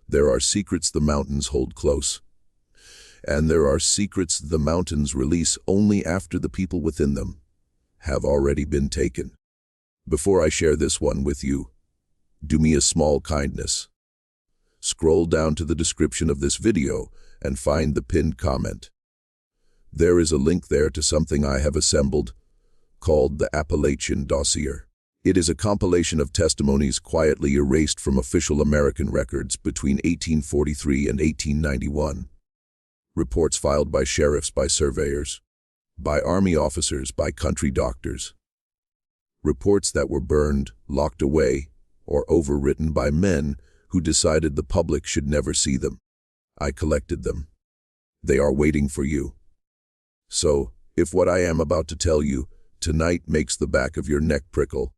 There are secrets the mountains hold close. And there are secrets the mountains release only after the people within them have already been taken. Before I share this one with you, do me a small kindness. Scroll down to the description of this video and find the pinned comment. There is a link there to something I have assembled called the Appalachian Dossier. It is a compilation of testimonies quietly erased from official American records between 1843 and 1891. Reports filed by sheriffs, by surveyors, by army officers, by country doctors. Reports that were burned, locked away, or overwritten by men who decided the public should never see them. I collected them. They are waiting for you. So, if what I am about to tell you tonight makes the back of your neck prickle,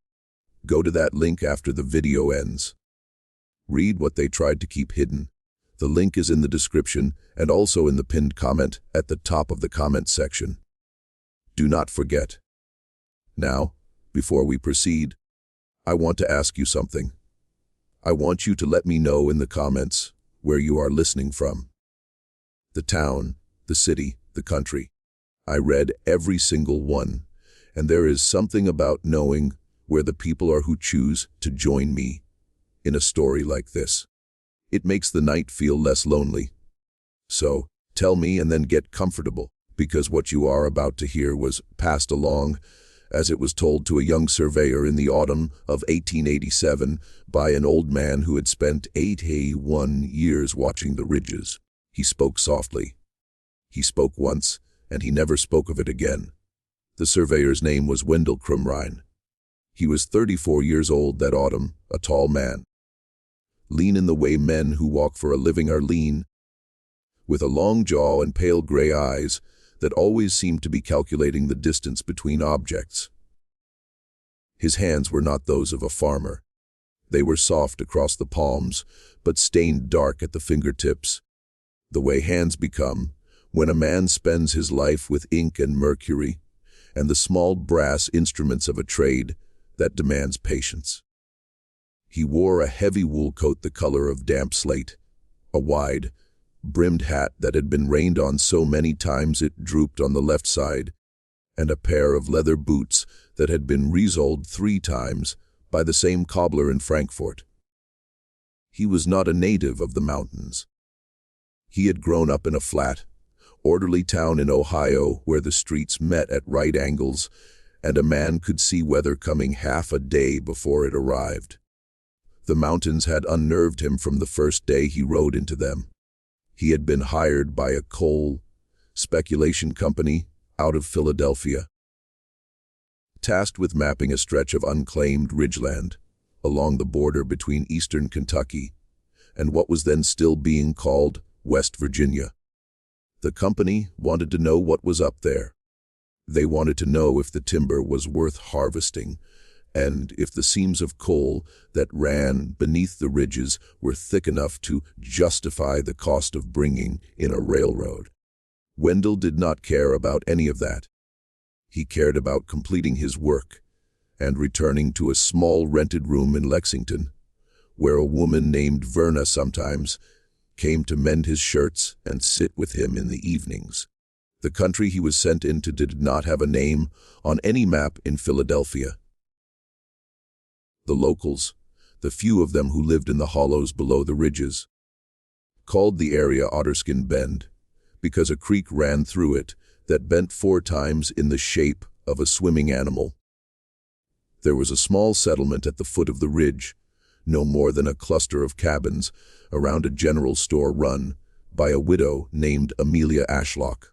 go to that link after the video ends. Read what they tried to keep hidden. The link is in the description and also in the pinned comment at the top of the comment section. Do not forget. Now, before we proceed, I want to ask you something. I want you to let me know in the comments where you are listening from. The town, the city, the country. I read every single one, and there is something about knowing where the people are who choose to join me in a story like this. It makes the night feel less lonely. So, tell me and then get comfortable, because what you are about to hear was passed along as it was told to a young surveyor in the autumn of 1887 by an old man who had spent 81 years watching the ridges. He spoke softly. He spoke once, and he never spoke of it again. The surveyor's name was Wendell Crumrine. He was 34 years old that autumn, a tall man. Lean in the way men who walk for a living are lean, with a long jaw and pale gray eyes that always seemed to be calculating the distance between objects. His hands were not those of a farmer. They were soft across the palms, but stained dark at the fingertips, the way hands become when a man spends his life with ink and mercury and the small brass instruments of a trade that demands patience. He wore a heavy wool coat the color of damp slate, a wide, brimmed hat that had been rained on so many times it drooped on the left side, and a pair of leather boots that had been resoled 3 times by the same cobbler in Frankfort. He was not a native of the mountains. He had grown up in a flat, orderly town in Ohio where the streets met at right angles and a man could see weather coming half a day before it arrived. The mountains had unnerved him from the first day he rode into them. He had been hired by a coal speculation company out of Philadelphia, tasked with mapping a stretch of unclaimed ridgeland along the border between eastern Kentucky and what was then still being called West Virginia. The company wanted to know what was up there. They wanted to know if the timber was worth harvesting and if the seams of coal that ran beneath the ridges were thick enough to justify the cost of bringing in a railroad. Wendell did not care about any of that. He cared about completing his work and returning to a small rented room in Lexington, where a woman named Verna sometimes came to mend his shirts and sit with him in the evenings. The country he was sent into did not have a name on any map in Philadelphia. The locals, the few of them who lived in the hollows below the ridges, called the area Otterskin Bend because a creek ran through it that bent 4 times in the shape of a swimming animal. There was a small settlement at the foot of the ridge, no more than a cluster of cabins around a general store run by a widow named Amelia Ashlock,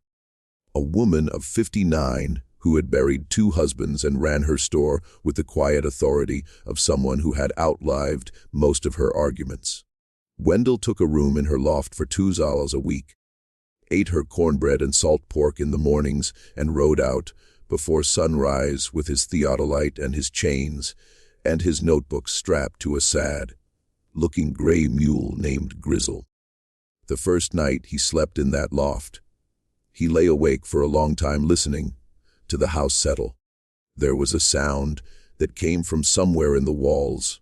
a woman of 59 who had buried 2 husbands and ran her store with the quiet authority of someone who had outlived most of her arguments. Wendell took a room in her loft for $2 a week, ate her cornbread and salt pork in the mornings, and rode out before sunrise with his theodolite and his chains and his notebook strapped to a sad-looking gray mule named Grizzle. The first night he slept in that loft, he lay awake for a long time listening to the house settle. There was a sound that came from somewhere in the walls,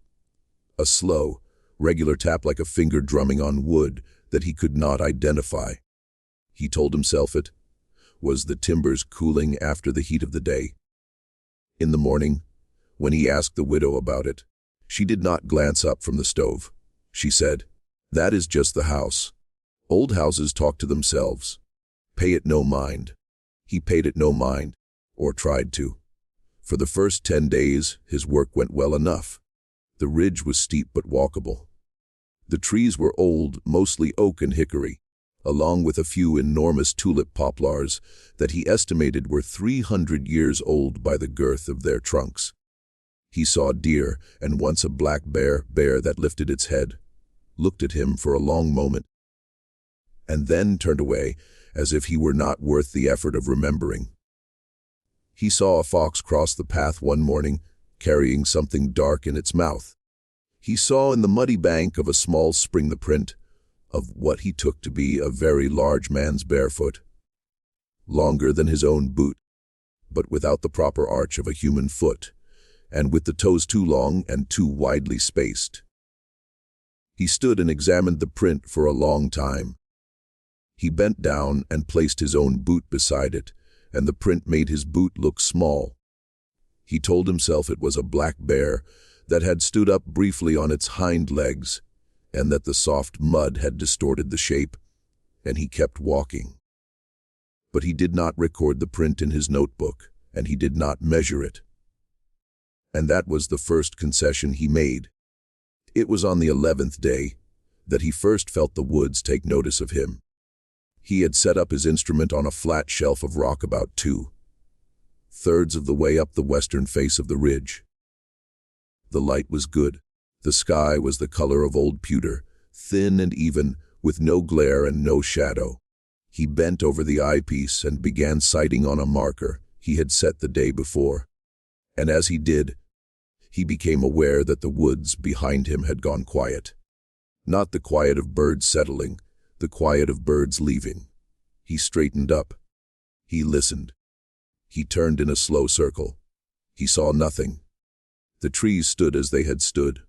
a slow, regular tap like a finger drumming on wood that he could not identify. He told himself it was the timbers cooling after the heat of the day. In the morning, when he asked the widow about it, she did not glance up from the stove. She said, "That is just the house. Old houses talk to themselves. Pay it no mind." He paid it no mind, or tried to. For the first 10 days, his work went well enough. The ridge was steep but walkable. The trees were old, mostly oak and hickory, along with a few enormous tulip poplars that he estimated were 300 years old by the girth of their trunks. He saw deer and once a black bear that lifted its head, looked at him for a long moment, and then turned away as if he were not worth the effort of remembering. He saw a fox cross the path one morning, carrying something dark in its mouth. He saw in the muddy bank of a small spring the print of what he took to be a very large man's barefoot, longer than his own boot, but without the proper arch of a human foot, and with the toes too long and too widely spaced. He stood and examined the print for a long time. He bent down and placed his own boot beside it, and the print made his boot look small. He told himself it was a black bear that had stood up briefly on its hind legs, and that the soft mud had distorted the shape, and he kept walking. But he did not record the print in his notebook, and he did not measure it. And that was the first concession he made. It was on the 11th day that he first felt the woods take notice of him. He had set up his instrument on a flat shelf of rock about 2/3 of the way up the western face of the ridge. The light was good. The sky was the color of old pewter, thin and even, with no glare and no shadow. He bent over the eyepiece and began sighting on a marker he had set the day before. And as he did, he became aware that the woods behind him had gone quiet. Not the quiet of birds settling, the quiet of birds leaving. He straightened up. He listened. He turned in a slow circle. He saw nothing. The trees stood as they had stood.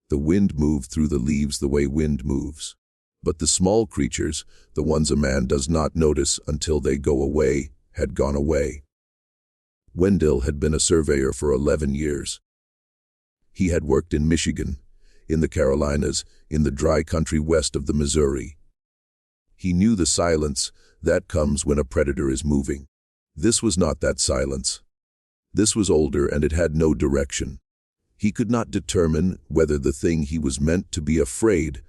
The wind moved through the leaves the way wind moves. But the small creatures, the ones a man does not notice until they go away, had gone away. Wendell had been a surveyor for 11 years. He had worked in Michigan, in the Carolinas, in the dry country west of the Missouri. He knew the silence that comes when a predator is moving. This was not that silence. This was older and it had no direction. He could not determine whether the thing he was meant to be afraid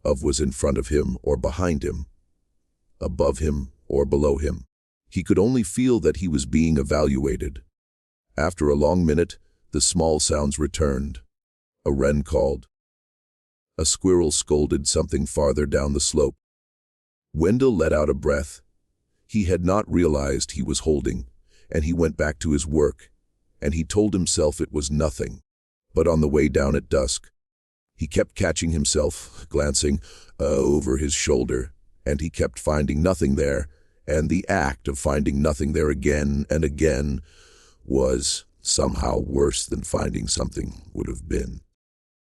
of was in front of him or behind him, above him or below him. He could only feel that he was being evaluated. After a long minute, the small sounds returned. A wren called. A squirrel scolded something farther down the slope. Wendell let out a breath. He had not realized he was holding, and he went back to his work, and he told himself it was nothing. But on the way down at dusk, he kept catching himself, glancing over his shoulder, and he kept finding nothing there, and the act of finding nothing there again and again was somehow worse than finding something would have been.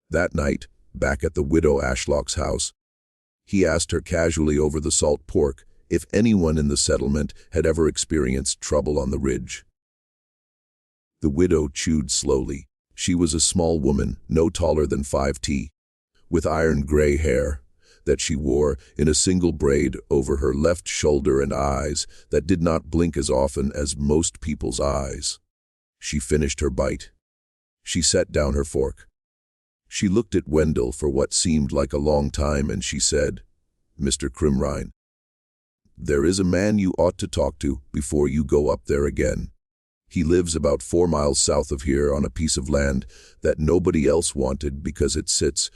That night, back at the widow Ashlock's house, he asked her casually over the salt pork if anyone in the settlement had ever experienced trouble on the ridge. The widow chewed slowly. She was a small woman, no taller than 5', with iron-gray hair that she wore in a single braid over her left shoulder and eyes that did not blink as often as most people's eyes. She finished her bite. She set down her fork. She looked at Wendell for what seemed like a long time and she said, "Mr. Crumrine, there is a man you ought to talk to before you go up there again. He lives about 4 miles south of here on a piece of land that nobody else wanted because it sits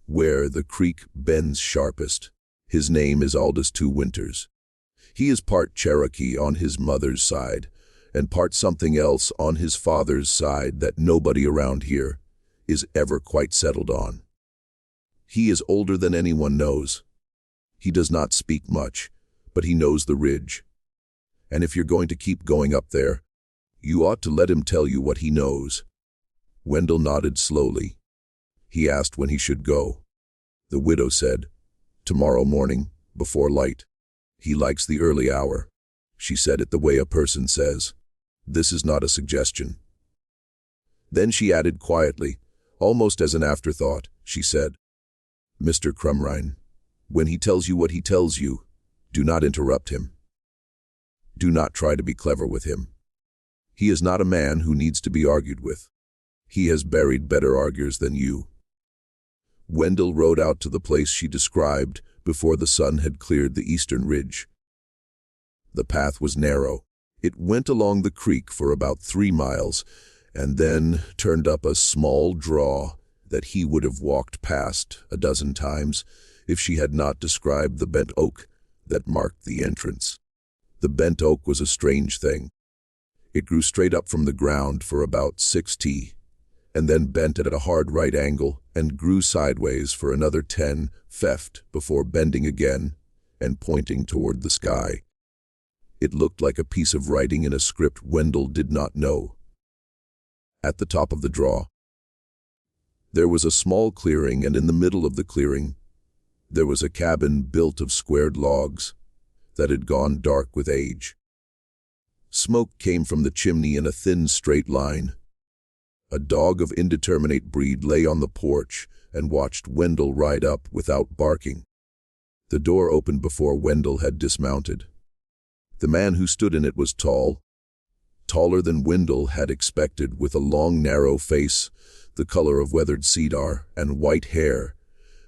where the creek bends sharpest. His name is Aldous Two Winters. He is part Cherokee on his mother's side and part something else on his father's side that nobody around here is ever quite settled on. He is older than anyone knows. He does not speak much, but he knows the ridge. And if you're going to keep going up there, you ought to let him tell you what he knows." Wendell nodded slowly. He asked when he should go. The widow said, "Tomorrow morning, before light. He likes the early hour." She said it the way a person says. This is not a suggestion. Then she added quietly, almost as an afterthought, she said, "Mr. Crumrine, when he tells you what he tells you, do not interrupt him. Do not try to be clever with him. He is not a man who needs to be argued with. He has buried better arguers than you." Wendell rode out to the place she described before the sun had cleared the eastern ridge. The path was narrow. It went along the creek for about 3 miles, and then turned up a small draw that he would have walked past a dozen times if she had not described the bent oak that marked the entrance. The bent oak was a strange thing. It grew straight up from the ground for about 6 t, and then bent at a hard right angle and grew sideways for another 10 feft before bending again and pointing toward the sky. It looked like a piece of writing in a script Wendell did not know. At the top of the draw, there was a small clearing, and in the middle of the clearing, there was a cabin built of squared logs that had gone dark with age. Smoke came from the chimney in a thin, straight line. A dog of indeterminate breed lay on the porch and watched Wendell ride up without barking. The door opened before Wendell had dismounted. The man who stood in it was tall, taller than Wendell had expected, with a long, narrow face, the color of weathered cedar, and white hair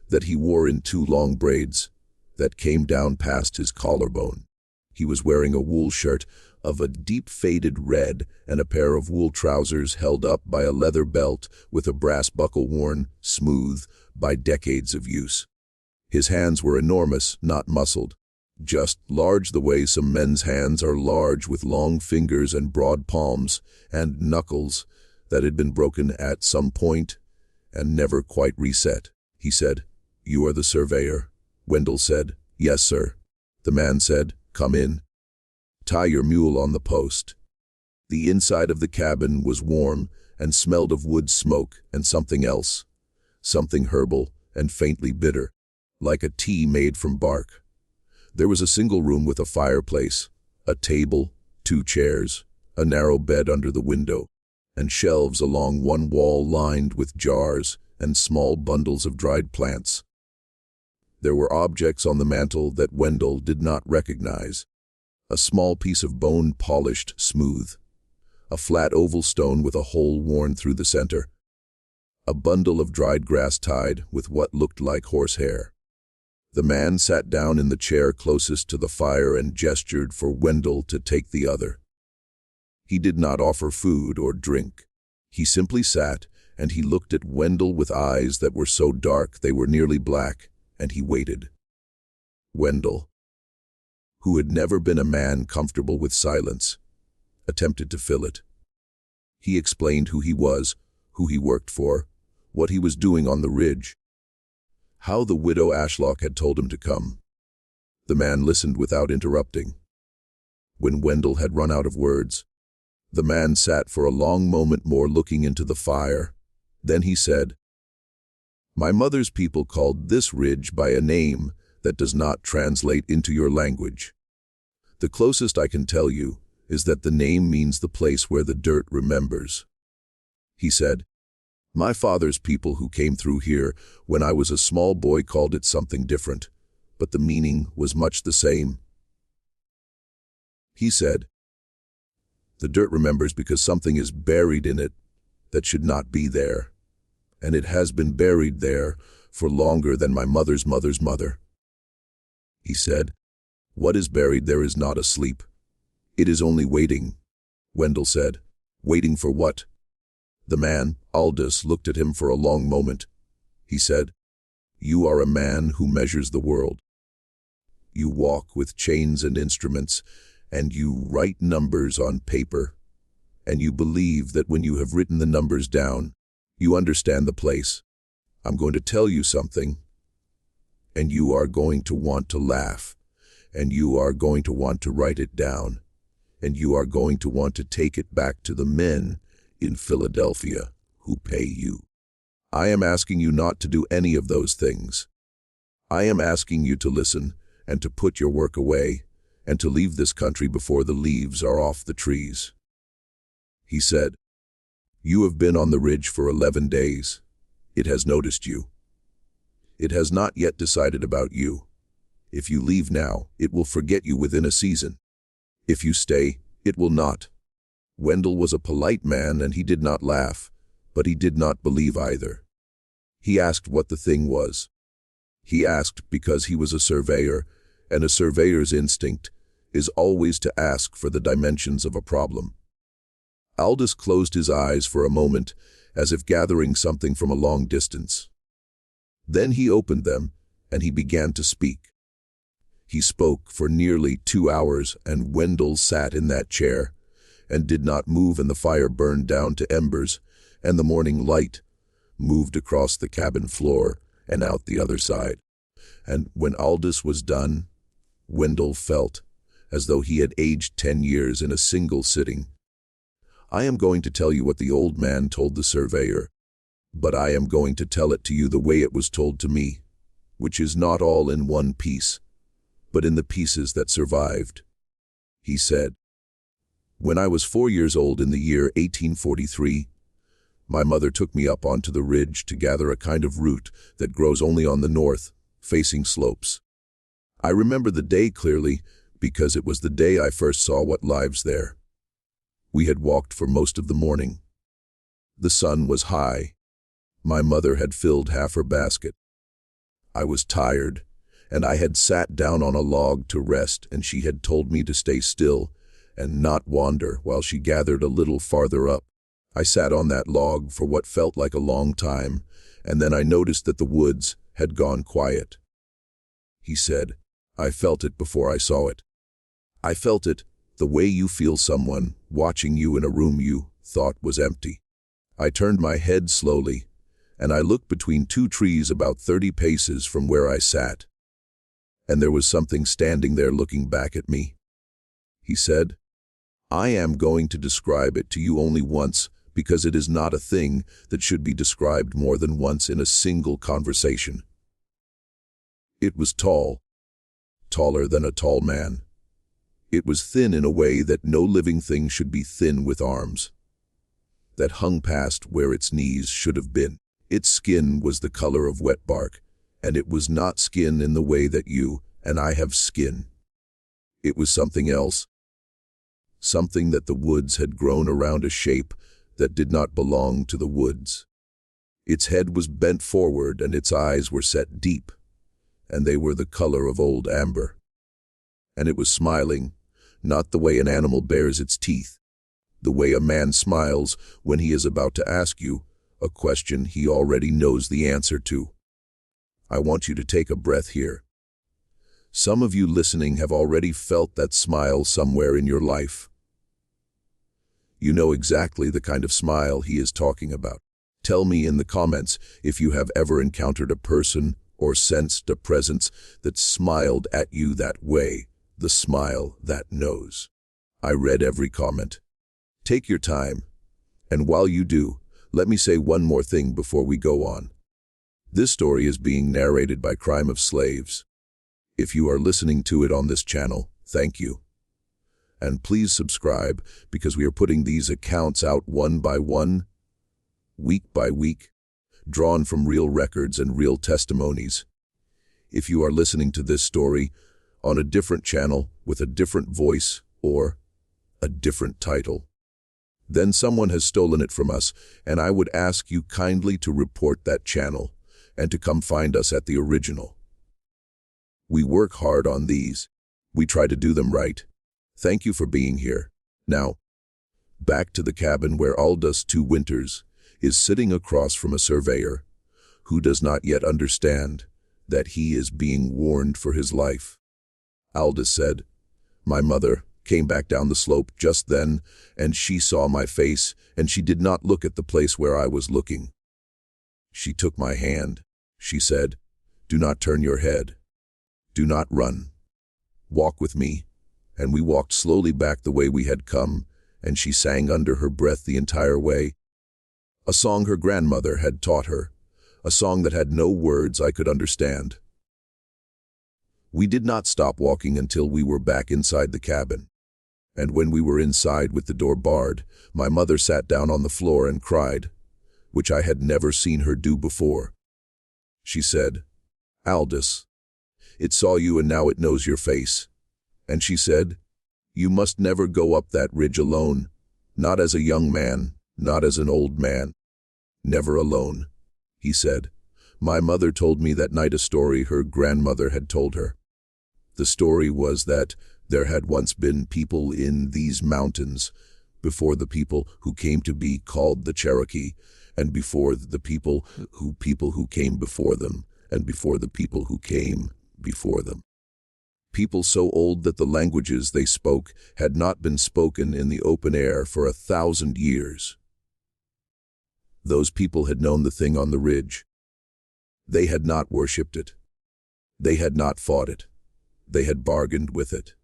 that he wore in 2 long braids that came down past his collarbone. He was wearing a wool shirt of a deep faded red and a pair of wool trousers held up by a leather belt with a brass buckle worn smooth by decades of use. His hands were enormous, not muscled, just large the way some men's hands are large, with long fingers and broad palms and knuckles that had been broken at some point and never quite reset. He said, "You are the surveyor?" Wendell said, "Yes, sir." The man said, "Come in. Tie your mule on the post." The inside of the cabin was warm and smelled of wood smoke and something else, something herbal and faintly bitter, like a tea made from bark. There was a single room with a fireplace, a table, 2 chairs, a narrow bed under the window, and shelves along one wall lined with jars and small bundles of dried plants. There were objects on the mantel that Wendell did not recognize. A small piece of bone polished smooth, a flat oval stone with a hole worn through the center, a bundle of dried grass tied with what looked like horsehair. The man sat down in the chair closest to the fire and gestured for Wendell to take the other. He did not offer food or drink. He simply sat, and he looked at Wendell with eyes that were so dark they were nearly black, and he waited. Wendell, who had never been a man comfortable with silence, attempted to fill it. He explained who he was, who he worked for, what he was doing on the ridge, how the widow Ashlock had told him to come. The man listened without interrupting. When Wendell had run out of words, the man sat for a long moment more looking into the fire. Then he said, "My mother's people called this ridge by a name that does not translate into your language. The closest I can tell you is that the name means the place where the dirt remembers." He said, "My father's people who came through here when I was a small boy called it something different, but the meaning was much the same." He said, "The dirt remembers because something is buried in it that should not be there, and it has been buried there for longer than my mother's mother's mother." He said, "What is buried there is not asleep. It is only waiting." Wendell said, "Waiting for what?" The man, Aldous, looked at him for a long moment. He said, "You are a man who measures the world. You walk with chains and instruments, and you write numbers on paper, and you believe that when you have written the numbers down, you understand the place. I'm going to tell you something, and you are going to want to laugh, and you are going to want to write it down, and you are going to want to take it back to the men in Philadelphia who pay you. I am asking you not to do any of those things. I am asking you to listen and to put your work away and to leave this country before the leaves are off the trees." He said, "You have been on the ridge for 11 days. It has noticed you. It has not yet decided about you. If you leave now, it will forget you within a season. If you stay, it will not." Wendell was a polite man and he did not laugh, but he did not believe either. He asked what the thing was. He asked because he was a surveyor, and a surveyor's instinct is always to ask for the dimensions of a problem. Aldous closed his eyes for a moment, as if gathering something from a long distance. Then he opened them, and he began to speak. He spoke for nearly 2 hours, and Wendell sat in that chair, and did not move, and the fire burned down to embers, and the morning light moved across the cabin floor and out the other side. And when Aldous was done, Wendell felt as though he had aged 10 years in a single sitting. I am going to tell you what the old man told the surveyor, but I am going to tell it to you the way it was told to me, which is not all in one piece, but in the pieces that survived. He said, "When I was 4 years old in the year 1843, my mother took me up onto the ridge to gather a kind of root that grows only on the north, facing slopes. I remember the day clearly because it was the day I first saw what lives there. We had walked for most of the morning. The sun was high. My mother had filled half her basket. I was tired, and I had sat down on a log to rest, and she had told me to stay still and not wander while she gathered a little farther up. I sat on that log for what felt like a long time, and then I noticed that the woods had gone quiet." He said, "I felt it before I saw it. I felt it the way you feel someone watching you in a room you thought was empty. I turned my head slowly, and I looked between 2 trees about 30 paces from where I sat. And there was something standing there looking back at me." He said, "I am going to describe it to you only once, because it is not a thing that should be described more than once in a single conversation. It was tall, taller than a tall man. It was thin in a way that no living thing should be thin with arms, that hung past where its knees should have been. Its skin was the color of wet bark, and it was not skin in the way that you and I have skin. It was something else, something that the woods had grown around a shape that did not belong to the woods. Its head was bent forward and its eyes were set deep, and they were the color of old amber. And it was smiling, not the way an animal bares its teeth, the way a man smiles when he is about to ask you a question he already knows the answer to. I want you to take a breath here. Some of you listening have already felt that smile somewhere in your life. You know exactly the kind of smile he is talking about. Tell me in the comments if you have ever encountered a person or sensed a presence that smiled at you that way, the smile that knows. I read every comment. Take your time, and while you do, let me say one more thing before we go on. This story is being narrated by Crime of Slaves. If you are listening to it on this channel, thank you. And please subscribe, because we are putting these accounts out one by one, week by week, drawn from real records and real testimonies. If you are listening to this story on a different channel with a different voice or a different title, then someone has stolen it from us, and I would ask you kindly to report that channel and to come find us at the original. We work hard on these. We try to do them right. Thank you for being here. Now, back to the cabin where Aldous 2 Winters is sitting across from a surveyor who does not yet understand that he is being warned for his life. Aldous said, "My mother came back down the slope just then, and she saw my face, and she did not look at the place where I was looking. She took my hand. She said, 'Do not turn your head. Do not run. Walk with me.' And we walked slowly back the way we had come, and she sang under her breath the entire way, a song her grandmother had taught her, a song that had no words I could understand. We did not stop walking until we were back inside the cabin. And when we were inside with the door barred, my mother sat down on the floor and cried, which I had never seen her do before. She said, "Aldous, it saw you and now it knows your face." And she said, "You must never go up that ridge alone, not as a young man, not as an old man. Never alone," he said. My mother told me that night a story her grandmother had told her. The story was that there had once been people in these mountains, before the people who came to be called the Cherokee, and before the people who came before them, and before the people who came before them. People so old that the languages they spoke had not been spoken in the open air for 1,000 years. Those people had known the thing on the ridge. They had not worshipped it. They had not fought it. They had bargained with it.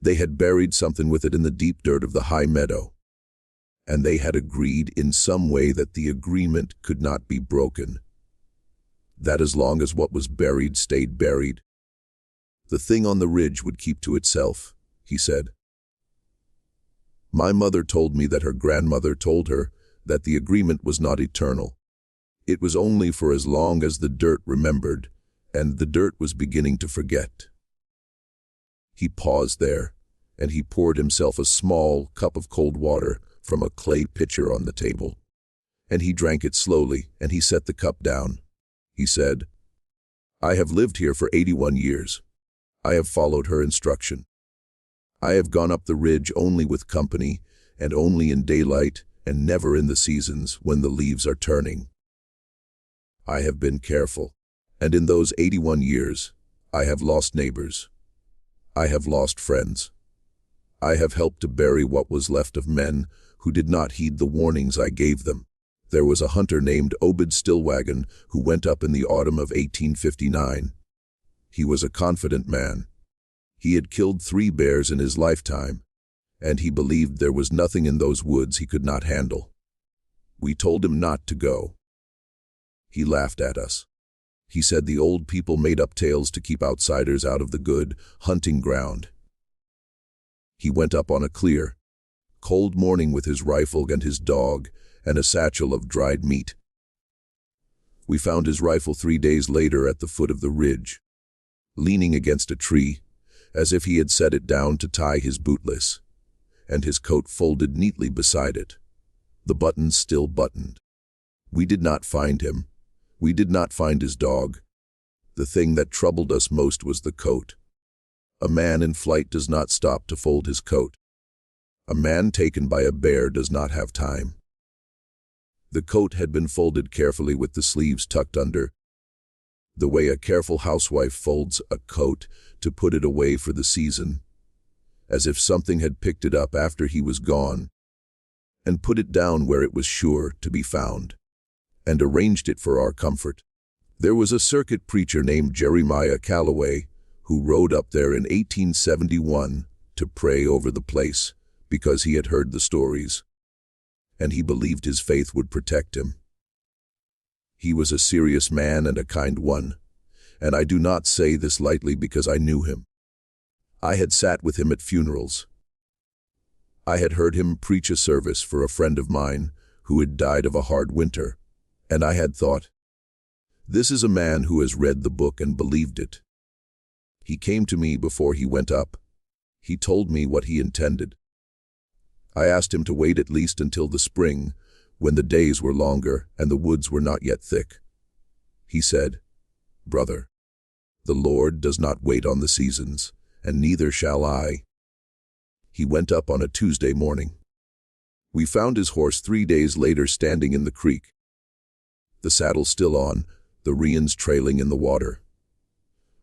They had buried something with it in the deep dirt of the high meadow. And they had agreed in some way that the agreement could not be broken. That as long as what was buried stayed buried, the thing on the ridge would keep to itself, he said. My mother told me that her grandmother told her that the agreement was not eternal. It was only for as long as the dirt remembered, and the dirt was beginning to forget. He paused there, and he poured himself a small cup of cold water from a clay pitcher on the table. And he drank it slowly, and he set the cup down. He said, "I have lived here for 81 years. I have followed her instruction. I have gone up the ridge only with company, and only in daylight, and never in the seasons when the leaves are turning. I have been careful, and in those 81 years, I have lost neighbors. I have lost friends. I have helped to bury what was left of men who did not heed the warnings I gave them. There was a hunter named Obed Stillwagon who went up in the autumn of 1859. He was a confident man. He had killed 3 bears in his lifetime, and he believed there was nothing in those woods he could not handle. We told him not to go. He laughed at us. He said the old people made up tales to keep outsiders out of the good hunting ground. He went up on a clear, cold morning with his rifle and his dog and a satchel of dried meat. We found his rifle 3 days later at the foot of the ridge, leaning against a tree, as if he had set it down to tie his bootless, and his coat folded neatly beside it, the buttons still buttoned. We did not find him. We did not find his dog. The thing that troubled us most was the coat. A man in flight does not stop to fold his coat. A man taken by a bear does not have time. The coat had been folded carefully with the sleeves tucked under, the way a careful housewife folds a coat to put it away for the season, as if something had picked it up after he was gone, and put it down where it was sure to be found, and arranged it for our comfort. There was a circuit preacher named Jeremiah Calloway who rode up there in 1871 to pray over the place because he had heard the stories, and he believed his faith would protect him. He was a serious man and a kind one, and I do not say this lightly because I knew him. I had sat with him at funerals. I had heard him preach a service for a friend of mine who had died of a hard winter, and I had thought, this is a man who has read the book and believed it. He came to me before he went up. He told me what he intended. I asked him to wait at least until the spring, when the days were longer and the woods were not yet thick. He said, "Brother, the Lord does not wait on the seasons, and neither shall I." He went up on a Tuesday morning. We found his horse 3 days later standing in the creek, the saddle still on, the reins trailing in the water.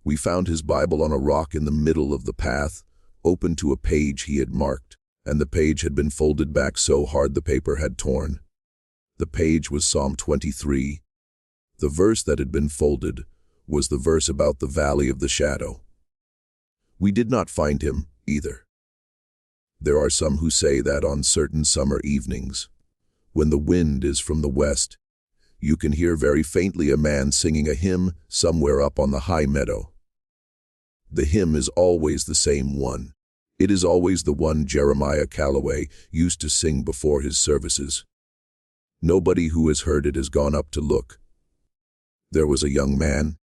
We found his Bible on a rock in the middle of the path, open to a page he had marked, and the page had been folded back so hard the paper had torn. The page was Psalm 23. The verse that had been folded was the verse about the valley of the shadow. We did not find him, either. There are some who say that on certain summer evenings, when the wind is from the west, You can hear very faintly a man singing a hymn somewhere up on the high meadow. The hymn is always the same one. It is always the one Jeremiah Calloway used to sing before his services. Nobody who has heard it has gone up to look. There was a young man,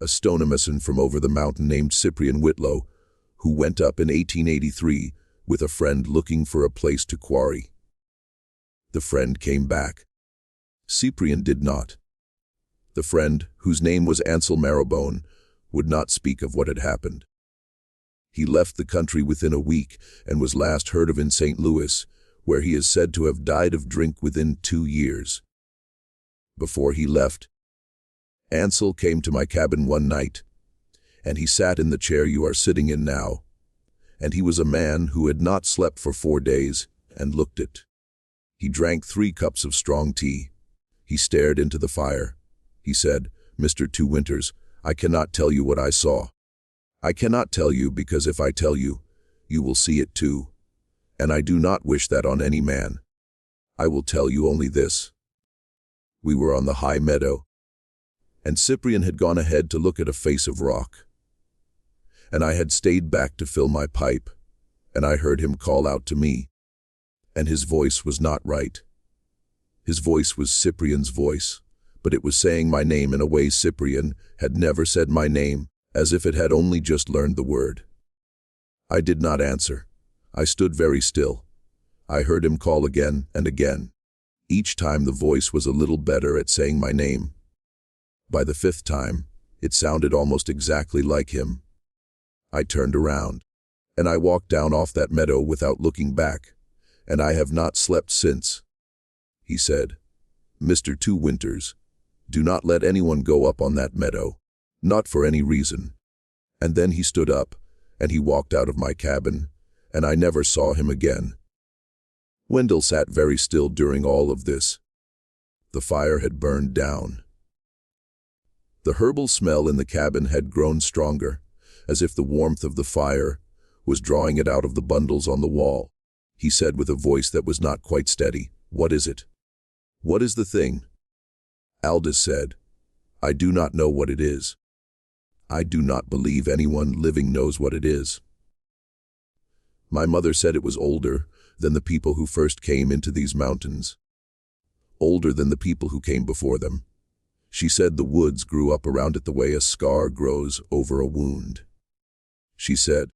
a stonemason from over the mountain named Cyprian Whitlow, who went up in 1883 with a friend looking for a place to quarry. The friend came back. Cyprian did not. The friend, whose name was Ansel Marrowbone, would not speak of what had happened. He left the country within a week and was last heard of in St. Louis, where he is said to have died of drink within 2 years. Before he left, Ansel came to my cabin one night, and he sat in the chair you are sitting in now, and he was a man who had not slept for 4 days and looked it. He drank 3 cups of strong tea. He stared into the fire. He said, "Mr. Two Winters, I cannot tell you what I saw. I cannot tell you because if I tell you, you will see it too. And I do not wish that on any man. I will tell you only this. We were on the high meadow, and Cyprian had gone ahead to look at a face of rock. And I had stayed back to fill my pipe, and I heard him call out to me. And his voice was not right. His voice was Cyprian's voice, but it was saying my name in a way Cyprian had never said my name, as if it had only just learned the word. I did not answer. I stood very still. I heard him call again and again. Each time the voice was a little better at saying my name. By the 5th time, it sounded almost exactly like him. I turned around, and I walked down off that meadow without looking back, and I have not slept since. He said, "Mr. Two Winters, do not let anyone go up on that meadow, not for any reason." And then he stood up, and he walked out of my cabin, and I never saw him again. Wendell sat very still during all of this. The fire had burned down. The herbal smell in the cabin had grown stronger, as if the warmth of the fire was drawing it out of the bundles on the wall. He said with a voice that was not quite steady, "What is it? What is the thing?" Aldous said, "I do not know what it is. I do not believe anyone living knows what it is." My mother said it was older than the people who first came into these mountains. Older than the people who came before them. She said the woods grew up around it the way a scar grows over a wound. She said,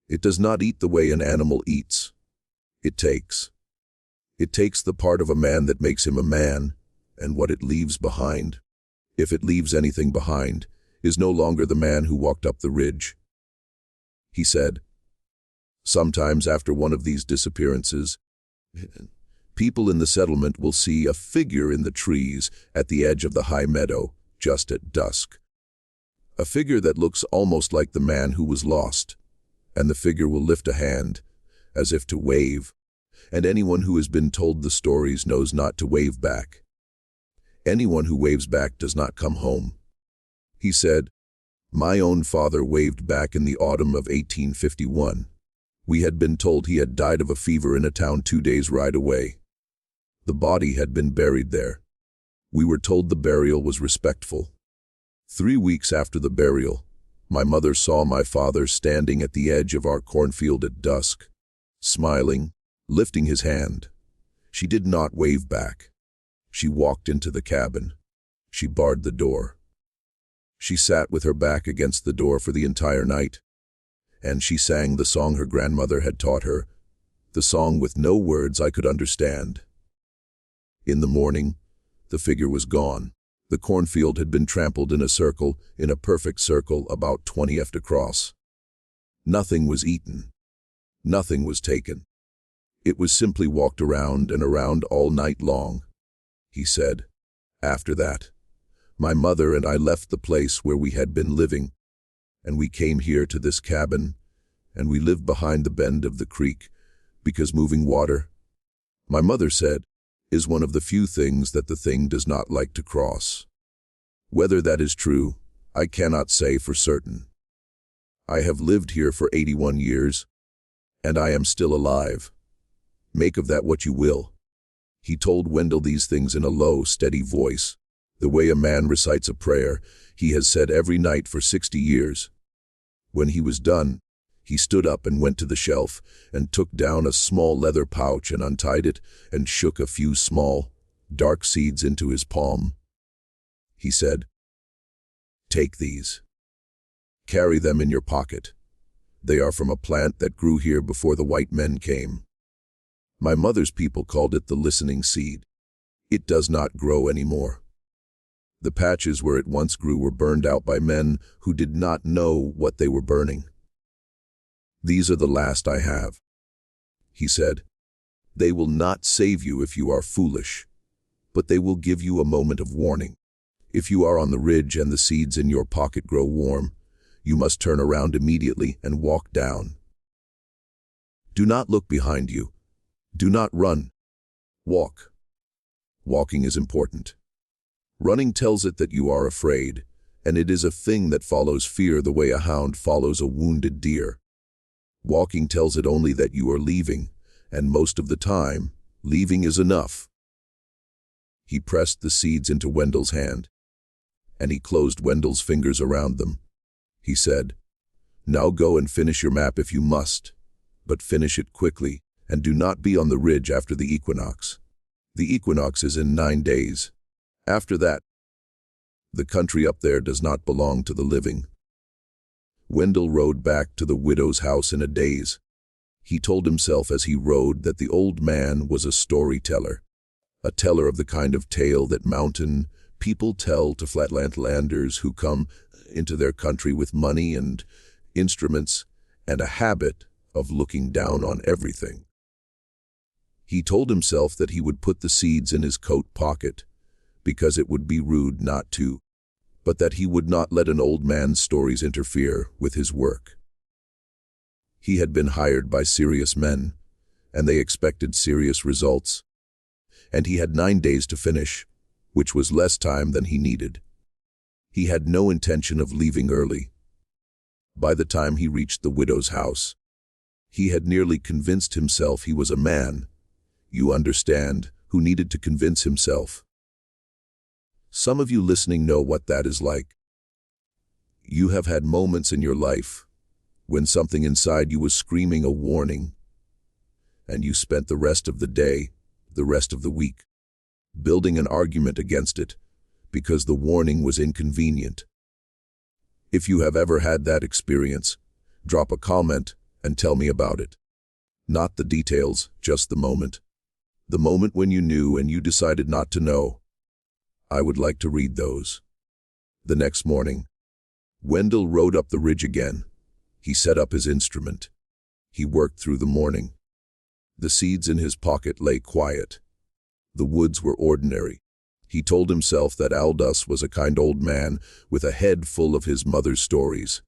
"It does not eat the way an animal eats. It takes. It takes the part of a man that makes him a man, and what it leaves behind, if it leaves anything behind, is no longer the man who walked up the ridge." He said, "Sometimes after one of these disappearances, people in the settlement will see a figure in the trees at the edge of the high meadow, just at dusk. A figure that looks almost like the man who was lost, and the figure will lift a hand, as if to wave, and anyone who has been told the stories knows not to wave back. Anyone who waves back does not come home." He said, "My own father waved back in the autumn of 1851. We had been told he had died of a fever in a town 2 days' ride away. The body had been buried there. We were told the burial was respectful. 3 weeks after the burial, my mother saw my father standing at the edge of our cornfield at dusk, smiling, lifting his hand. She did not wave back. She walked into the cabin. She barred the door. She sat with her back against the door for the entire night, and she sang the song her grandmother had taught her, the song with no words I could understand. In the morning, the figure was gone. The cornfield had been trampled in a perfect circle about 20 feet across. Nothing was eaten. Nothing was taken. It was simply walked around and around all night long." He said, "After that, my mother and I left the place where we had been living, and we came here to this cabin, and we lived behind the bend of the creek, because moving water, my mother said, is one of the few things that the thing does not like to cross. Whether that is true, I cannot say for certain. I have lived here for 81 years, and I am still alive. Make of that what you will." He told Wendell these things in a low, steady voice, The way a man recites a prayer he has said every night for 60 years. When he was done, he stood up and went to the shelf and took down a small leather pouch and untied it and shook a few small, dark seeds into his palm. He said, "Take these. Carry them in your pocket. They are from a plant that grew here before the white men came. My mother's people called it the listening seed. It does not grow anymore. The patches where it once grew were burned out by men who did not know what they were burning. These are the last I have." He said, "They will not save you if you are foolish, but they will give you a moment of warning. If you are on the ridge and the seeds in your pocket grow warm, you must turn around immediately and walk down. Do not look behind you. Do not run. Walk. Walking is important. Running tells it that you are afraid, and it is a thing that follows fear the way a hound follows a wounded deer. Walking tells it only that you are leaving, and most of the time, leaving is enough." He pressed the seeds into Wendell's hand, and he closed Wendell's fingers around them. He said, "Now go and finish your map if you must, but finish it quickly, and do not be on the ridge after the equinox. The equinox is in 9 days. After that, the country up there does not belong to the living." Wendell rode back to the widow's house in a daze. He told himself as he rode that the old man was a storyteller, a teller of the kind of tale that mountain people tell to flatlanders who come into their country with money and instruments and a habit of looking down on everything. He told himself that he would put the seeds in his coat pocket, because it would be rude not to, but that he would not let an old man's stories interfere with his work. He had been hired by serious men, and they expected serious results, and he had 9 days to finish, which was less time than he needed. He had no intention of leaving early. By the time he reached the widow's house, he had nearly convinced himself he was a man, you understand, who needed to convince himself. Some of you listening know what that is like. You have had moments in your life when something inside you was screaming a warning, and you spent the rest of the day, the rest of the week, building an argument against it because the warning was inconvenient. If you have ever had that experience, drop a comment and tell me about it. Not the details, just the moment. The moment when you knew and you decided not to know. I would like to read those. The next morning, Wendell rode up the ridge again. He set up his instrument. He worked through the morning. The seeds in his pocket lay quiet. The woods were ordinary. He told himself that Aldous was a kind old man with a head full of his mother's stories.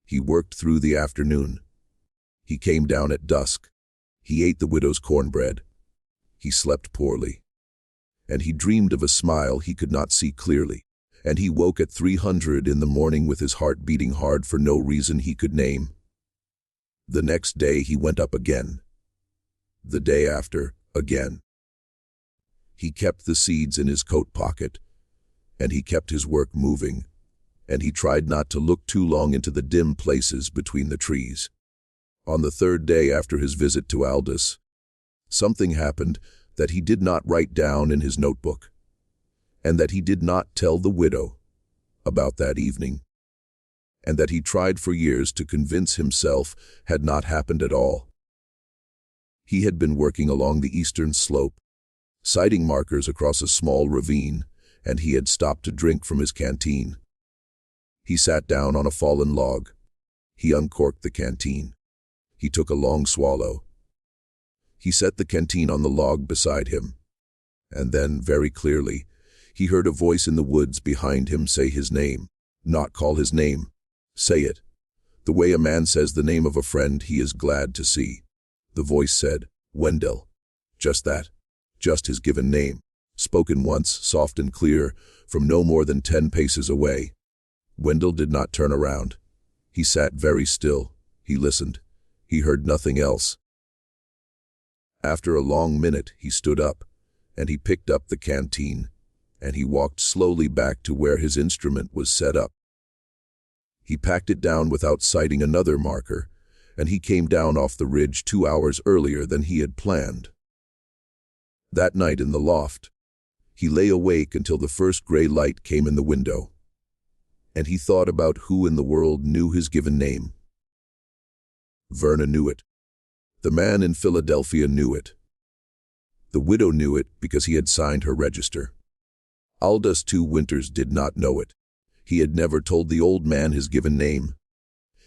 He worked through the afternoon. He came down at dusk. He ate the widow's cornbread. He slept poorly. And he dreamed of a smile he could not see clearly. And he woke at 300 in the morning with his heart beating hard for no reason he could name. The next day he went up again. The day after, again. He kept the seeds in his coat pocket, and he kept his work moving, and he tried not to look too long into the dim places between the trees. On the 3rd day after his visit to Aldous, something happened that he did not write down in his notebook, and that he did not tell the widow about that evening, and that he tried for years to convince himself had not happened at all. He had been working along the eastern slope, sighting markers across a small ravine, and he had stopped to drink from his canteen. He sat down on a fallen log. He uncorked the canteen. He took a long swallow. He set the canteen on the log beside him, and then, very clearly, he heard a voice in the woods behind him say his name. Not call his name. Say it. The way a man says the name of a friend he is glad to see. The voice said, "Wendell." Just that. Just his given name, spoken once, soft and clear, from no more than 10 paces away. Wendell did not turn around. He sat very still. He listened. He heard nothing else. After a long minute, he stood up, and he picked up the canteen. and he walked slowly back to where his instrument was set up. He packed it down without sighting another marker, and he came down off the ridge 2 hours earlier than he had planned. That night in the loft, he lay awake until the first gray light came in the window, and he thought about who in the world knew his given name. Verna knew it. The man in Philadelphia knew it. The widow knew it because he had signed her register. Aldous Two Winters did not know it. He had never told the old man his given name.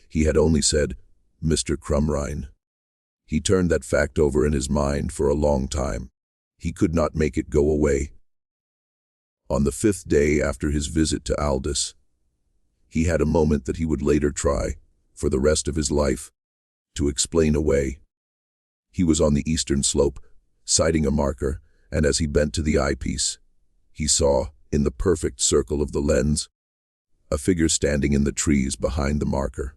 He had only said, Mr. Crumrine. He turned that fact over in his mind for a long time. He could not make it go away. On the 5th day after his visit to Aldous, he had a moment that he would later try, for the rest of his life, to explain away. He was on the eastern slope, sighting a marker, and as he bent to the eyepiece, he saw, in the perfect circle of the lens, a figure standing in the trees behind the marker.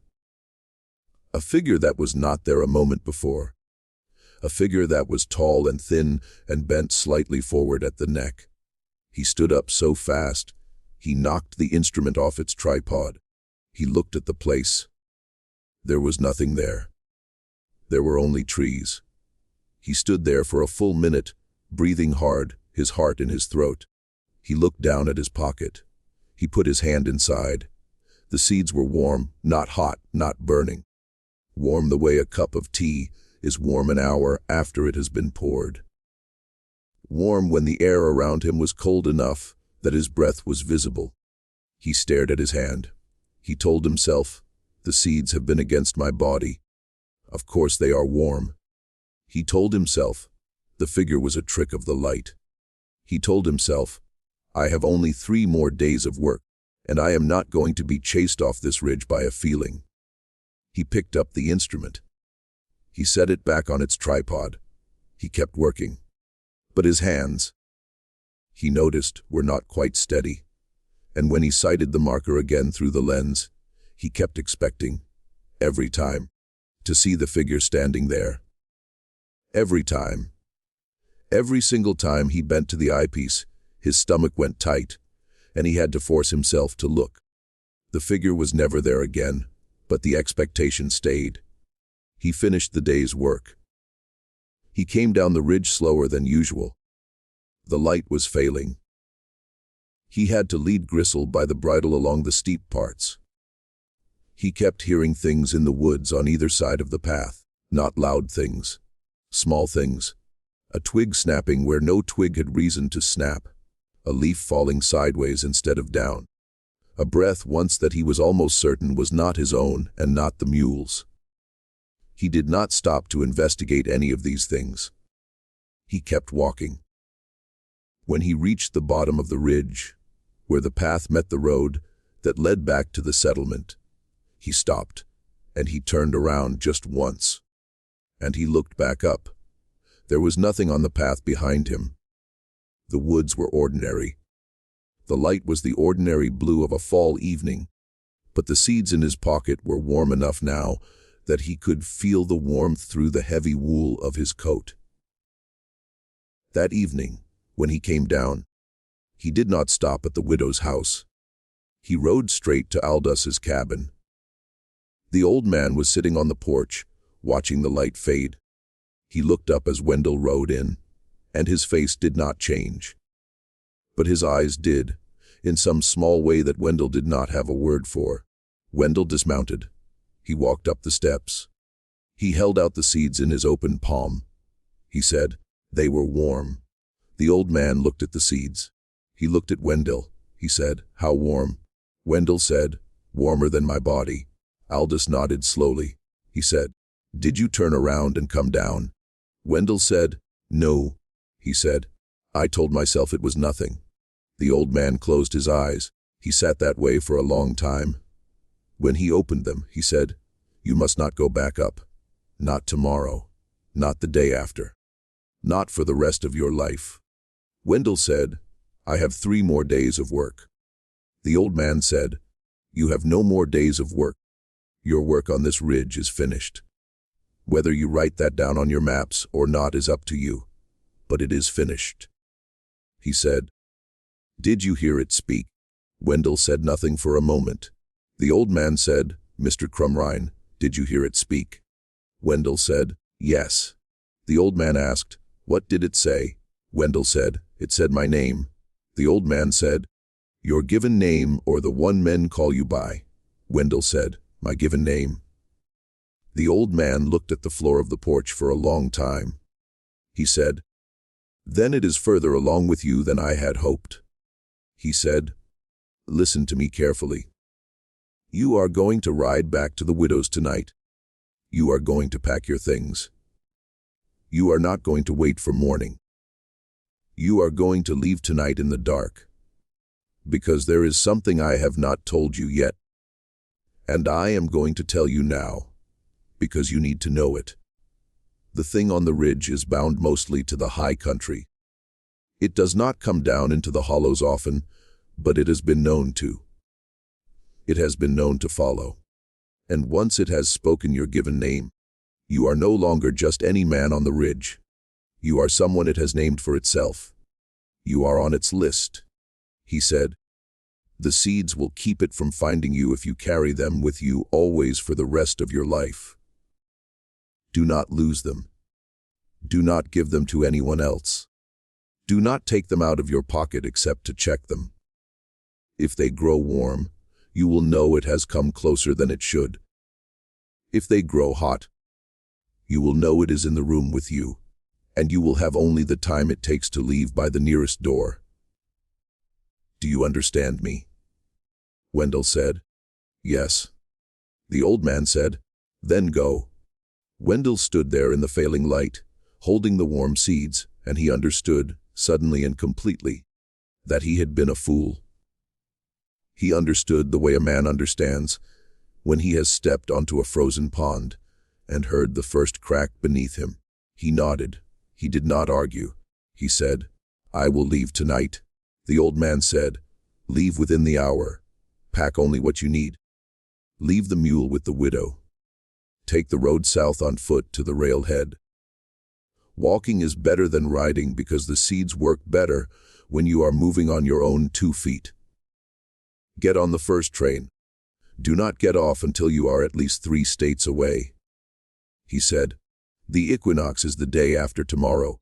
A figure that was not there a moment before. A figure that was tall and thin and bent slightly forward at the neck. He stood up so fast, he knocked the instrument off its tripod. He looked at the place. There was nothing there. There were only trees. He stood there for a full minute, breathing hard, his heart in his throat. He looked down at his pocket. He put his hand inside. The seeds were warm, not hot, not burning. Warm the way a cup of tea is warm an hour after it has been poured. Warm when the air around him was cold enough that his breath was visible. He stared at his hand. He told himself, the seeds have been against my body. Of course they are warm. He told himself, the figure was a trick of the light. He told himself, I have only 3 more days of work, and I am not going to be chased off this ridge by a feeling. He picked up the instrument. He set it back on its tripod. He kept working. But his hands, he noticed, were not quite steady, and when he sighted the marker again through the lens, he kept expecting, every time, to see the figure standing there. Every time. Every single time he bent to the eyepiece, his stomach went tight, and he had to force himself to look. The figure was never there again, but the expectation stayed. He finished the day's work. He came down the ridge slower than usual. The light was failing. He had to lead Gristle by the bridle along the steep parts. He kept hearing things in the woods on either side of the path, not loud things, small things. A twig snapping where no twig had reason to snap, a leaf falling sideways instead of down, a breath once that he was almost certain was not his own and not the mule's. He did not stop to investigate any of these things. He kept walking. When he reached the bottom of the ridge, where the path met the road that led back to the settlement, he stopped, and he turned around just once. And he looked back up. There was nothing on the path behind him. The woods were ordinary. The light was the ordinary blue of a fall evening, but the seeds in his pocket were warm enough now that he could feel the warmth through the heavy wool of his coat. That evening, when he came down, he did not stop at the widow's house. He rode straight to Aldus's cabin. The old man was sitting on the porch, watching the light fade. He looked up as Wendell rode in, and his face did not change. But his eyes did, in some small way that Wendell did not have a word for. Wendell dismounted. He walked up the steps. He held out the seeds in his open palm. He said, they were warm. The old man looked at the seeds. He looked at Wendell. He said, how warm? Wendell said, warmer than my body. Aldous nodded slowly. He said, did you turn around and come down? Wendell said, no. He said, I told myself it was nothing. The old man closed his eyes. He sat that way for a long time. When he opened them, he said, you must not go back up. Not tomorrow. Not the day after. Not for the rest of your life. Wendell said, I have 3 more days of work. The old man said, you have no more days of work. Your work on this ridge is finished. Whether you write that down on your maps or not is up to you, but it is finished. He said, Did you hear it speak? Wendell said nothing for a moment. The old man said, Mr. Crumrine, did you hear it speak? Wendell said, yes. The old man asked, what did it say? Wendell said, it said my name. The old man said, your given name or the one men call you by? Wendell said, my given name. The old man looked at the floor of the porch for a long time. He said, then it is further along with you than I had hoped. He said, listen to me carefully. You are going to ride back to the widow's tonight. You are going to pack your things. You are not going to wait for morning. You are going to leave tonight in the dark. Because there is something I have not told you yet. And I am going to tell you now. Because you need to know it. The thing on the ridge is bound mostly to the high country. It does not come down into the hollows often, but it has been known to. It has been known to follow. And once it has spoken your given name, you are no longer just any man on the ridge. You are someone it has named for itself. You are on its list. He said, the seeds will keep it from finding you if you carry them with you always for the rest of your life. Do not lose them. Do not give them to anyone else. Do not take them out of your pocket except to check them. If they grow warm, you will know it has come closer than it should. If they grow hot, you will know it is in the room with you, and you will have only the time it takes to leave by the nearest door. Do you understand me? Wendell said, yes. The old man said, then go. Wendell stood there in the failing light, holding the warm seeds, and he understood, suddenly and completely, that he had been a fool. He understood the way a man understands when he has stepped onto a frozen pond and heard the first crack beneath him. He nodded. He did not argue. He said, I will leave tonight. The old man said, leave within the hour. Pack only what you need. Leave the mule with the widow. Take the road south on foot to the railhead. Walking is better than riding because the seeds work better when you are moving on your own 2 feet. Get on the first train. Do not get off until you are at least 3 states away. He said, the equinox is the day after tomorrow.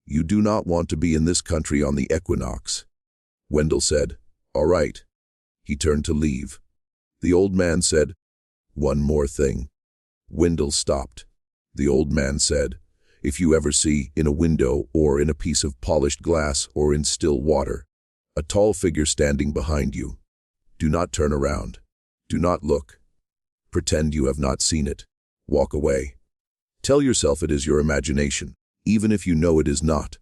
You do not want to be in this country on the equinox. Wendell said, all right. He turned to leave. The old man said, one more thing. Wendell stopped. The old man said, if you ever see, in a window or in a piece of polished glass or in still water, a tall figure standing behind you, do not turn around. Do not look. Pretend you have not seen it. Walk away. Tell yourself it is your imagination, even if you know it is not,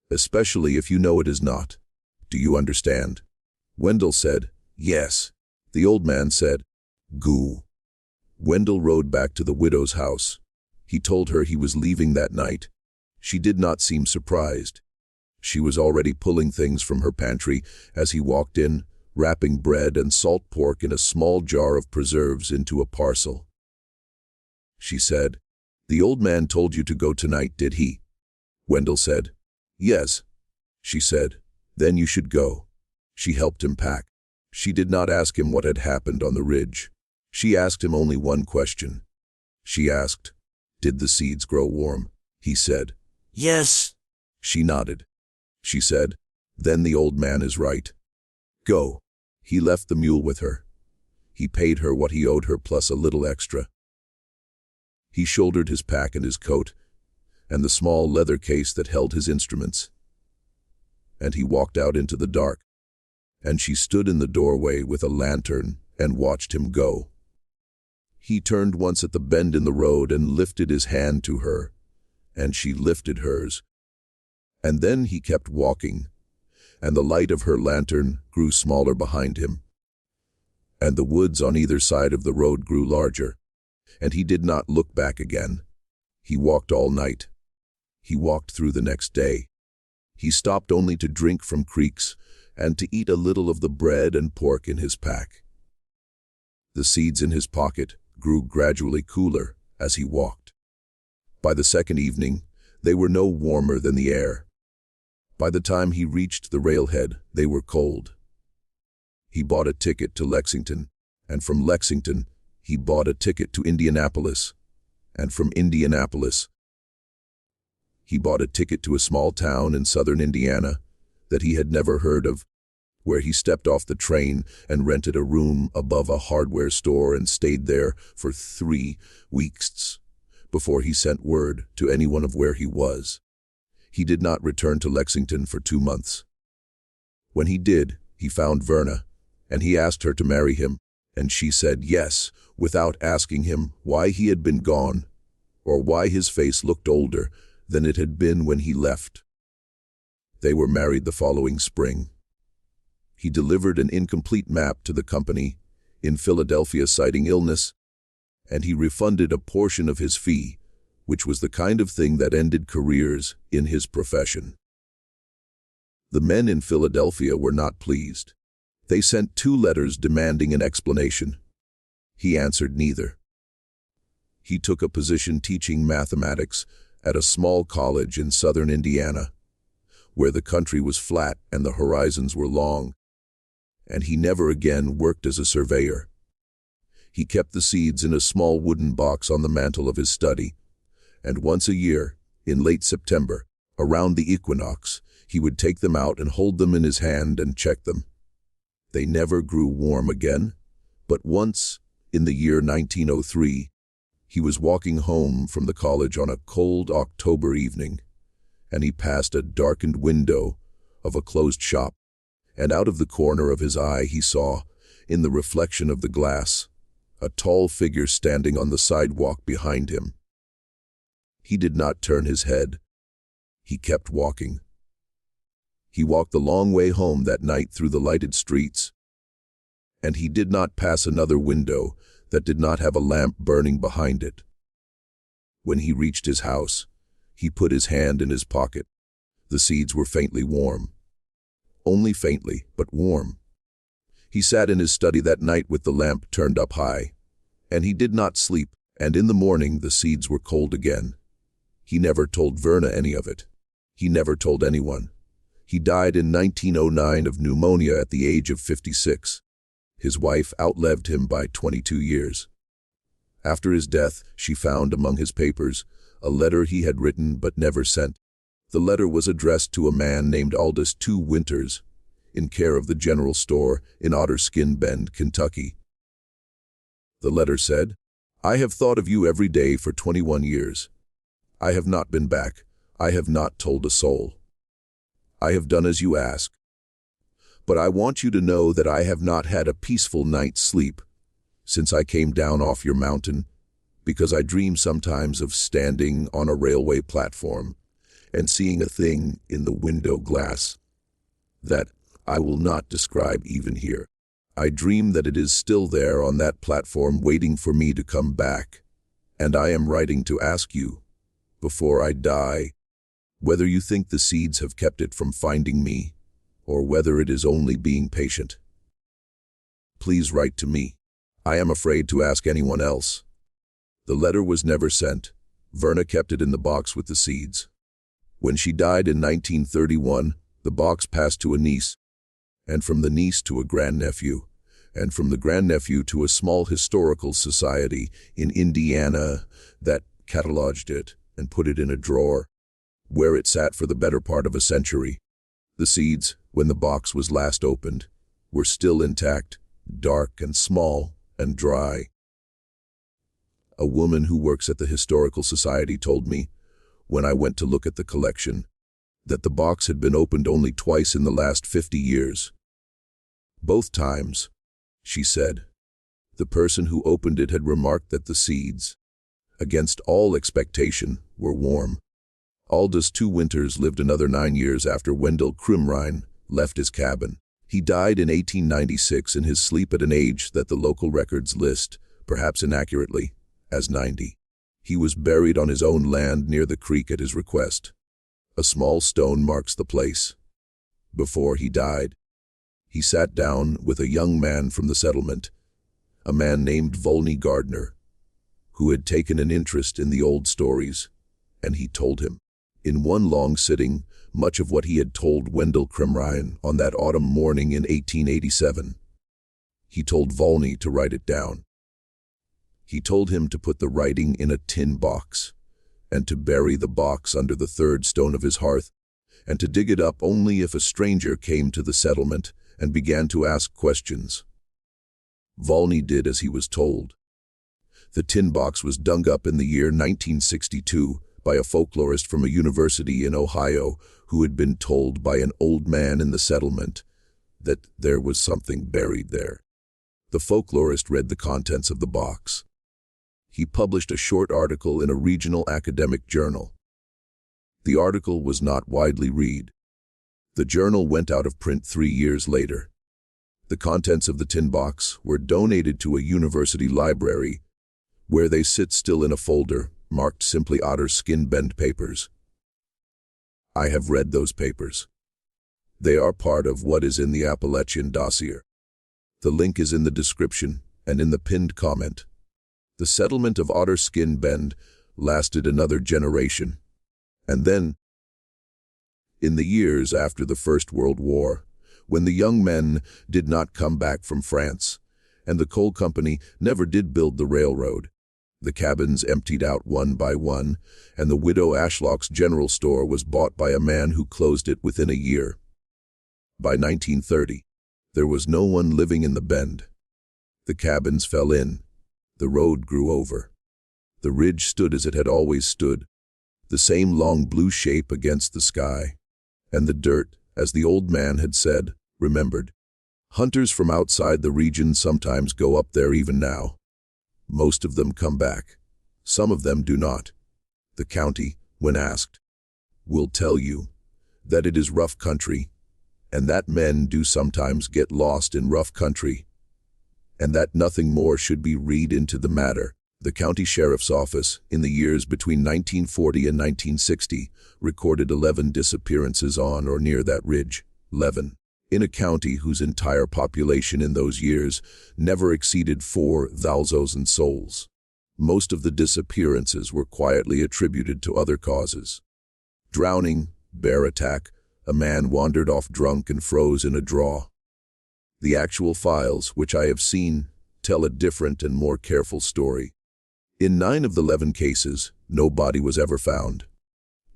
especially if you know it is not. Do you understand? Wendell said, yes. The old man said, goo. Wendell rode back to the widow's house. He told her he was leaving that night. She did not seem surprised. She was already pulling things from her pantry as he walked in, wrapping bread and salt pork in a small jar of preserves into a parcel. She said, the old man told you to go tonight, did he? Wendell said, yes. She said, then you should go. She helped him pack. She did not ask him what had happened on the ridge. She asked him only one question. She asked, did the seeds grow warm? He said, yes. She nodded. She said, then the old man is right. Go. He left the mule with her. He paid her what he owed her plus a little extra. He shouldered his pack and his coat, and the small leather case that held his instruments. And he walked out into the dark, and she stood in the doorway with a lantern and watched him go. He turned once at the bend in the road and lifted his hand to her, and she lifted hers. And then he kept walking, and the light of her lantern grew smaller behind him. And the woods on either side of the road grew larger, and he did not look back again. He walked all night. He walked through the next day. He stopped only to drink from creeks and to eat a little of the bread and pork in his pack. The seeds in his pocket grew gradually cooler as he walked. By the second evening, they were no warmer than the air. By the time he reached the railhead, they were cold. He bought a ticket to Lexington, and from Lexington, he bought a ticket to Indianapolis, and from Indianapolis, he bought a ticket to a small town in southern Indiana that he had never heard of, where he stepped off the train and rented a room above a hardware store and stayed there for 3 weeks before he sent word to anyone of where he was. He did not return to Lexington for 2 months. When he did, he found Verna, and he asked her to marry him, and she said yes, without asking him why he had been gone, or why his face looked older than it had been when he left. They were married the following spring. He delivered an incomplete map to the company in Philadelphia citing illness, and he refunded a portion of his fee, which was the kind of thing that ended careers in his profession. The men in Philadelphia were not pleased. They sent 2 letters demanding an explanation. He answered neither. He took a position teaching mathematics at a small college in southern Indiana, where the country was flat and the horizons were long, and he never again worked as a surveyor. He kept the seeds in a small wooden box on the mantel of his study, and once a year, in late September, around the equinox, he would take them out and hold them in his hand and check them. They never grew warm again, but once, in the year 1903, he was walking home from the college on a cold October evening, and he passed a darkened window of a closed shop, and out of the corner of his eye he saw, in the reflection of the glass, a tall figure standing on the sidewalk behind him. He did not turn his head. He kept walking. He walked the long way home that night through the lighted streets, and he did not pass another window that did not have a lamp burning behind it. When he reached his house, he put his hand in his pocket. The seeds were faintly warm. Only faintly, but warm. He sat in his study that night with the lamp turned up high, and he did not sleep, and in the morning the seeds were cold again. He never told Verna any of it. He never told anyone. He died in 1909 of pneumonia at the age of 56. His wife outlived him by 22 years. After his death, she found among his papers a letter he had written but never sent. The letter was addressed to a man named Aldous 2 Winters, in care of the general store in Otterskin Bend, Kentucky. The letter said, "I have thought of you every day for 21 years. I have not been back. I have not told a soul. I have done as you ask. But I want you to know that I have not had a peaceful night's sleep since I came down off your mountain, because I dream sometimes of standing on a railway platform and seeing a thing in the window glass that I will not describe even here. I dream that it is still there on that platform waiting for me to come back, and I am writing to ask you, before I die, whether you think the seeds have kept it from finding me, or whether it is only being patient. Please write to me. I am afraid to ask anyone else." The letter was never sent. Verna kept it in the box with the seeds. When she died in 1931, the box passed to a niece, and from the niece to a grandnephew, and from the grandnephew to a small historical society in Indiana that cataloged it and put it in a drawer, where it sat for the better part of a century. The seeds, when the box was last opened, were still intact, dark and small and dry. A woman who works at the Historical Society told me, when I went to look at the collection, that the box had been opened only twice in the last 50 years. Both times, she said, the person who opened it had remarked that the seeds, against all expectation, were warm. Aldous 2 Winters lived another 9 years after Wendell Crumrine left his cabin. He died in 1896 in his sleep at an age that the local records list, perhaps inaccurately, as 90. He was buried on his own land near the creek at his request. A small stone marks the place. Before he died, he sat down with a young man from the settlement, a man named Volney Gardner, who had taken an interest in the old stories, and he told him, In one long sitting, much of what he had told Wendell Crumrine on that autumn morning in 1887. He told Volney to write it down. He told him to put the writing in a tin box, and to bury the box under the third stone of his hearth, and to dig it up only if a stranger came to the settlement and began to ask questions. Volney did as he was told. The tin box was dug up in the year 1962 by a folklorist from a university in Ohio who had been told by an old man in the settlement that there was something buried there. The folklorist read the contents of the box. He published a short article in a regional academic journal. The article was not widely read. The journal went out of print 3 years later. The contents of the tin box were donated to a university library, where they sit still in a folder marked simply Otter Skin Bend Papers. I have read those papers. They are part of what is in the Appalachian dossier. The link is in the description and in the pinned comment. The settlement of Otter Skin Bend lasted another generation. And then, in the years after the First World War, when the young men did not come back from France, and the coal company never did build the railroad, the cabins emptied out one by one, and the widow Ashlock's general store was bought by a man who closed it within a year. By 1930, there was no one living in the bend. The cabins fell in. The road grew over. The ridge stood as it had always stood, the same long blue shape against the sky. And the dirt, as the old man had said, remembered. Hunters from outside the region sometimes go up there even now. Most of them come back. Some of them do not. The county, when asked, will tell you that it is rough country, and that men do sometimes get lost in rough country, and that nothing more should be read into the matter. The county sheriff's office, in the years between 1940 and 1960, recorded 11 disappearances on or near that ridge. 11. In a county whose entire population in those years never exceeded 4,000 souls. Most of the disappearances were quietly attributed to other causes. Drowning, bear attack, a man wandered off drunk and froze in a draw. The actual files, which I have seen, tell a different and more careful story. In 9 of the 11 cases, no body was ever found.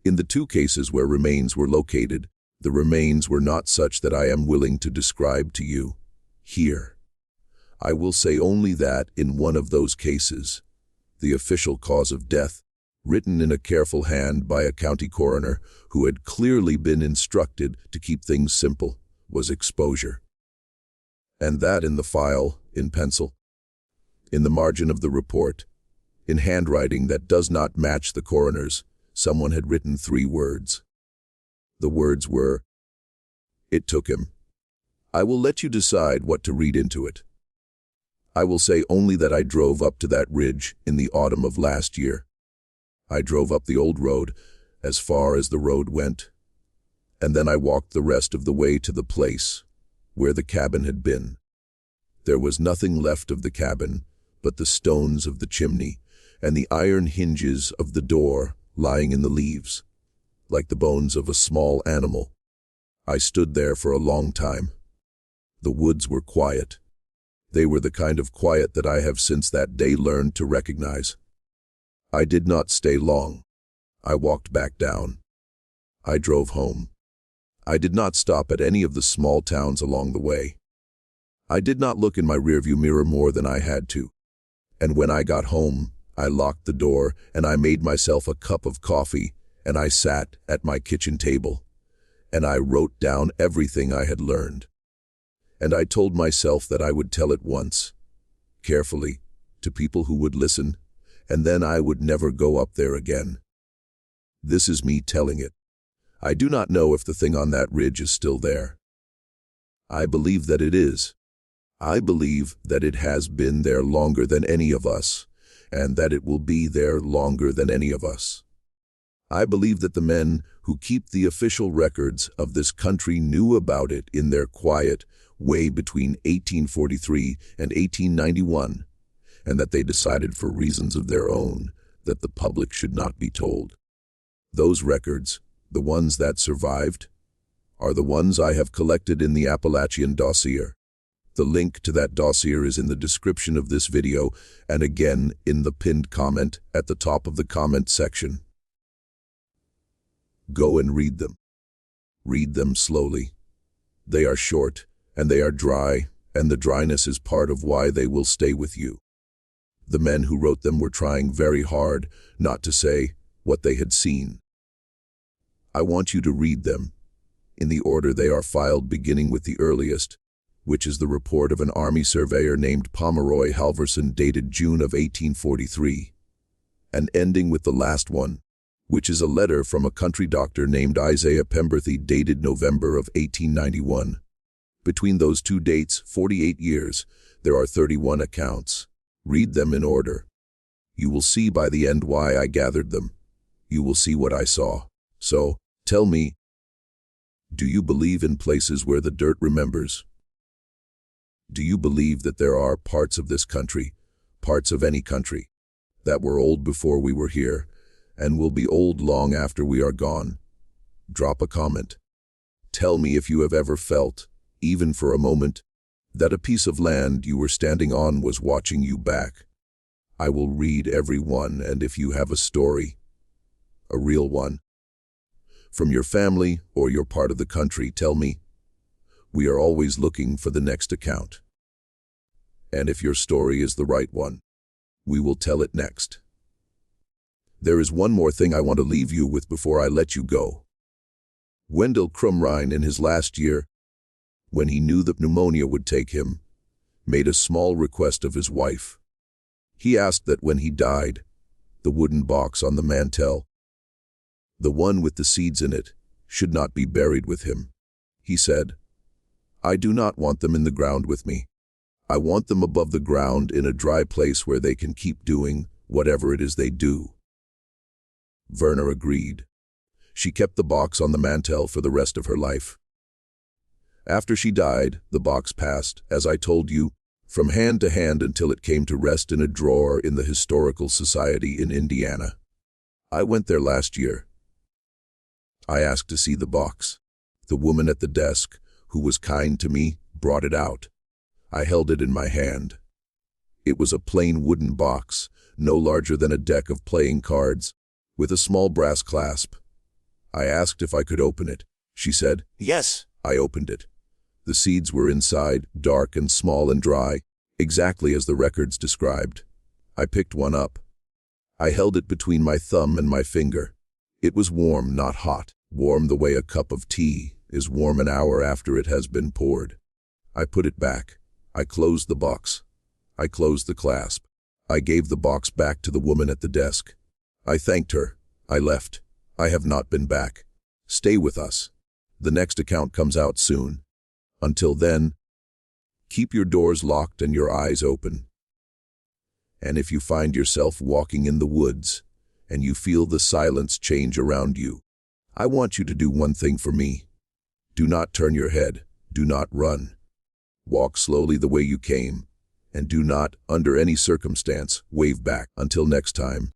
In the 2 cases where remains were located, the remains were not such that I am willing to describe to you here. I will say only that in one of those cases, the official cause of death, written in a careful hand by a county coroner who had clearly been instructed to keep things simple, was exposure. And that in the file, in pencil. In the margin of the report, in handwriting that does not match the coroner's, someone had written 3 words. The words were, "It took him." I will let you decide what to read into it. I will say only that I drove up to that ridge in the autumn of last year. I drove up the old road as far as the road went, and then I walked the rest of the way to the place where the cabin had been. There was nothing left of the cabin but the stones of the chimney and the iron hinges of the door lying in the leaves, like the bones of a small animal. I stood there for a long time. The woods were quiet. They were the kind of quiet that I have since that day learned to recognize. I did not stay long. I walked back down. I drove home. I did not stop at any of the small towns along the way. I did not look in my rearview mirror more than I had to. And when I got home, I locked the door and I made myself a cup of coffee and I sat at my kitchen table and I wrote down everything I had learned. And I told myself that I would tell it once, carefully, to people who would listen, and then I would never go up there again. This is me telling it. I do not know if the thing on that ridge is still there. I believe that it is. I believe that it has been there longer than any of us, and that it will be there longer than any of us. I believe that the men who keep the official records of this country knew about it in their quiet way between 1843 and 1891, and that they decided for reasons of their own that the public should not be told. Those records, the ones that survived, are the ones I have collected in the Appalachian dossier. The link to that dossier is in the description of this video and again in the pinned comment at the top of the comment section. Go and read them. Read them slowly. They are short and they are dry, and the dryness is part of why they will stay with you. The men who wrote them were trying very hard not to say what they had seen. I want you to read them in the order they are filed, beginning with the earliest, which is the report of an army surveyor named Pomeroy Halverson dated June of 1843, and ending with the last one, which is a letter from a country doctor named Isaiah Pemberthy dated November of 1891. Between those two dates, 48 years, there are 31 accounts. Read them in order. You will see by the end why I gathered them. You will see what I saw. So, tell me, do you believe in places where the dirt remembers? Do you believe that there are parts of this country, parts of any country, that were old before we were here, and will be old long after we are gone? Drop a comment. Tell me if you have ever felt, even for a moment, that a piece of land you were standing on was watching you back. I will read every one, and if you have a story, a real one, from your family or your part of the country, tell me. We are always looking for the next account. And if your story is the right one, we will tell it next. There is one more thing I want to leave you with before I let you go. Wendell Crumrine, in his last year, when he knew that pneumonia would take him, made a small request of his wife. He asked that when he died, the wooden box on the mantel, the one with the seeds in it, should not be buried with him. He said, I do not want them in the ground with me. I want them above the ground in a dry place where they can keep doing whatever it is they do. Verna agreed. She kept the box on the mantel for the rest of her life. After she died, the box passed, as I told you, from hand to hand until it came to rest in a drawer in the Historical Society in Indiana. I went there last year. I asked to see the box. The woman at the desk, who was kind to me, brought it out. I held it in my hand. It was a plain wooden box, no larger than a deck of playing cards, with a small brass clasp. I asked if I could open it. She said, yes. I opened it. The seeds were inside, dark and small and dry, exactly as the records described. I picked one up. I held it between my thumb and my finger. It was warm, not hot, warm the way a cup of tea is warm an hour after it has been poured. I put it back. I closed the box. I closed the clasp. I gave the box back to the woman at the desk. I thanked her. I left. I have not been back. Stay with us. The next account comes out soon. Until then, keep your doors locked and your eyes open. And if you find yourself walking in the woods and you feel the silence change around you, I want you to do one thing for me. Do not turn your head. Do not run. Walk slowly the way you came, and do not, under any circumstance, wave back. Until next time.